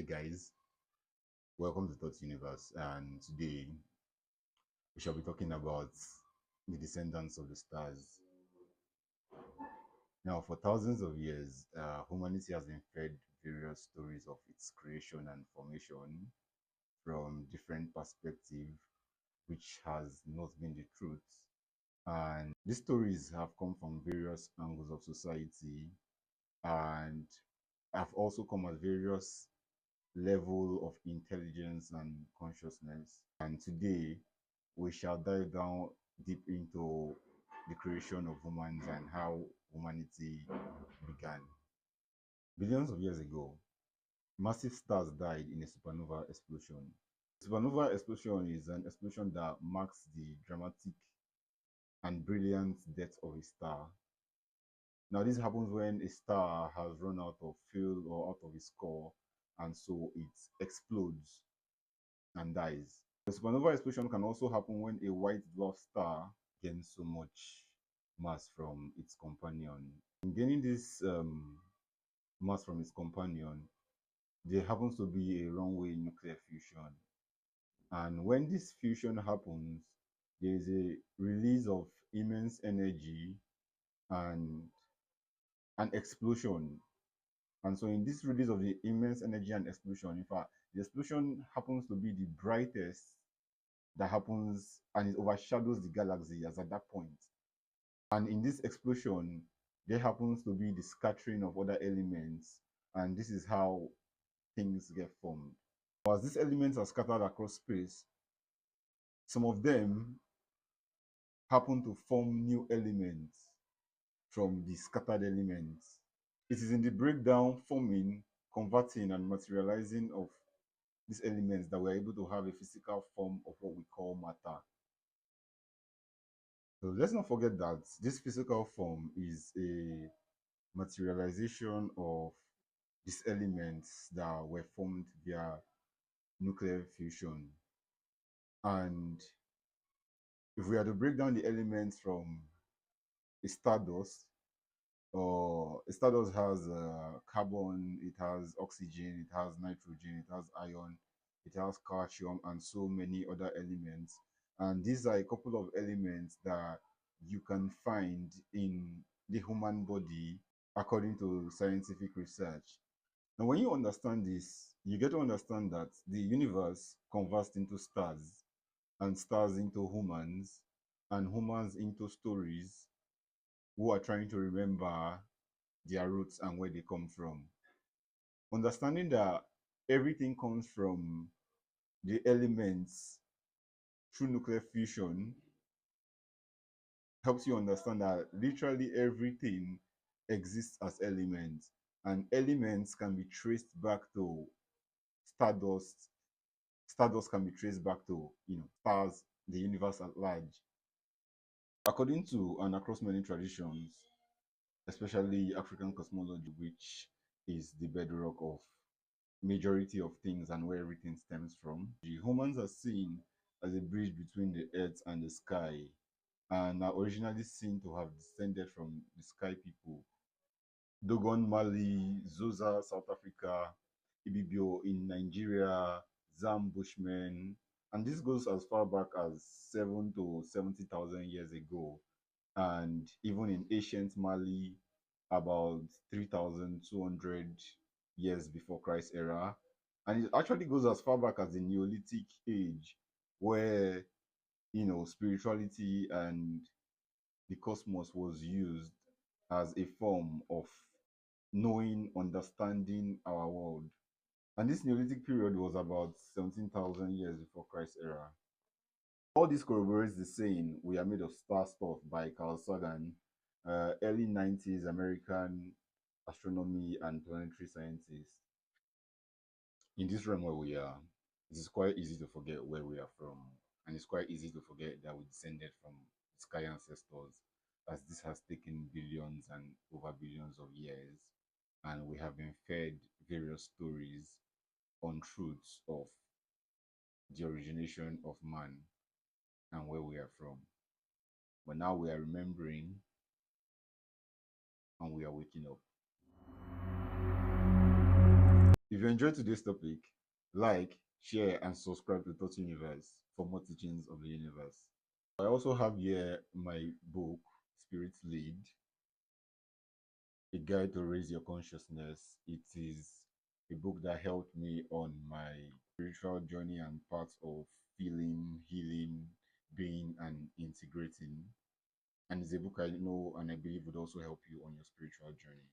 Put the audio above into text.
guys, welcome to Thought Universe, and today we shall be talking about the descendants of the stars. Now, for thousands of years, humanity has been fed various stories of its creation and formation from different perspectives, which has not been the truth. And these stories have come from various angles of society and have also come at various level of intelligence and consciousness. And today, we shall dive down deep into the creation of humans and how humanity began. Billions of years ago, massive stars died in a supernova explosion. Supernova explosion is an explosion that marks the dramatic and brilliant death of a star. Now, this happens when a star has run out of fuel or out of its core, and so it explodes and dies. The supernova explosion can also happen when a white dwarf star gains so much mass from its companion. In gaining this mass from its companion, there happens to be a runaway nuclear fusion. And when this fusion happens, there is a release of immense energy and an explosion. And so in this release of the immense energy and explosion, in fact, the explosion happens to be the brightest that happens, and it overshadows the galaxy as at that point. And in this explosion, there happens to be the scattering of other elements, and this is how things get formed. As these elements are scattered across space, some of them happen to form new elements from the scattered elements. It is in the breakdown, forming, converting, and materializing of these elements that we're able to have a physical form of what we call matter. So let's not forget that this physical form is a materialization of these elements that were formed via nuclear fusion. And if we are to break down the elements from a stardust, or a stardust has carbon, it has oxygen, it has nitrogen, it has iron, it has calcium, and so many other elements. And these are a couple of elements that you can find in the human body according to scientific research. Now, when you understand this, you get to understand that the universe converts into stars, and stars into humans, and humans into stories who are trying to remember their roots and where they come from. Understanding that everything comes from the elements through nuclear fusion helps you understand that literally everything exists as elements, and elements can be traced back to stardust. Stardust can be traced back to stars, the universe at large. According to and across many traditions, especially African cosmology, which is the bedrock of majority of things and where everything stems from, the humans are seen as a bridge between the earth and the sky, and are originally seen to have descended from the sky people. Dogon Mali, Zosa, South Africa, Ibibio in Nigeria, Zam Bushmen, and this goes as far back as 7 to 70,000 years ago. And even in ancient Mali, about 3,200 years before Christ era. And it actually goes as far back as the Neolithic age, where spirituality and the cosmos was used as a form of knowing, understanding our world. And this Neolithic period was about 17,000 years before Christ era. All this corroborates the saying, "We are made of star stuff" by Carl Sagan, early 90s American astronomy and planetary scientist. In this realm where we are, it is quite easy to forget where we are from. And it's quite easy to forget that we descended from sky ancestors, as this has taken billions and over billions of years. And we have been fed various stories, untruths of the origination of man and where we are from. But now we are remembering and we are waking up. If you enjoyed today's topic, like, share, and subscribe to Thought Universe for more teachings of the universe. I also have here my book, Spirit Lead, A Guide to Raise Your Consciousness. It is a book that helped me on my spiritual journey and path of feeling, healing, being, and integrating. And it's a book I know and I believe would also help you on your spiritual journey.